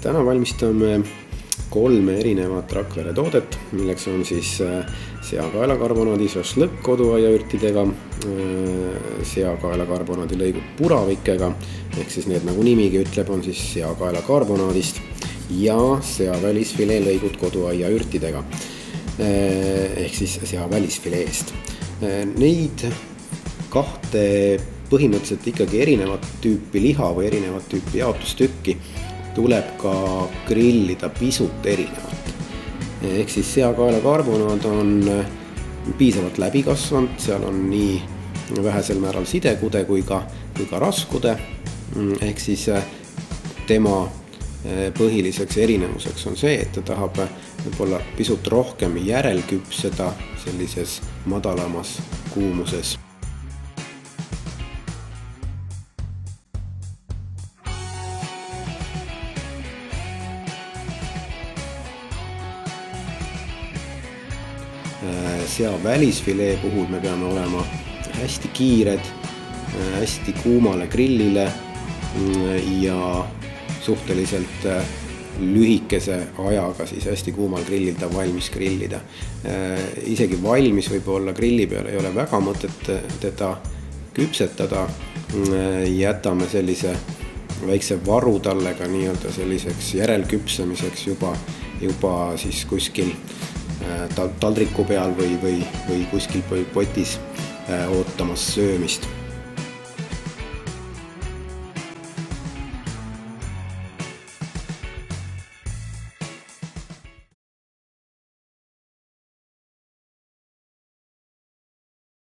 Täna valmistame 3 erinevat Rakvere toodet, milleks on siis seakaelakarbonaadi šašlõkk koduaiaürtidega, seakaelakarbonaadi lõigud puravikega, ehk siis need, nagu nimigi ütleb, on siis seakaelakarbonaadist ja seavälisfilee lõigud koduaiaürtidega, ehk siis seavälisfileest. Neid kahte põhimõtteliselt ikkagi erinevat tüüpi liha või erinevat tüüpi jaotustükki tuleb ka grillida pisut erinevalt. Ehk siis seakaelakarbonaad on piisavalt läbikasvanud, seal on nii vähesel määral sidekude kui ka raskude. Ehk siis tema põhiliseks erinevuseks on see, et ta tahab võib-olla pisut rohkem järelküpseda sellises madalamas kuumuses. Sea välisfilee puhul me peame olema hästi kiired, hästi kuumale grillile ja suhteliselt lühikese ajaga siis hästi kuumal grillil ta valmis grillida. Isegi valmis võib-olla grilli peal ei ole väga mõtet teda küpsetada, jätame sellise väikse varutallega nii-öelda selliseks järelküpsemiseks juba siis kuskil taldriku peal või kuskil potis ootamas söömist.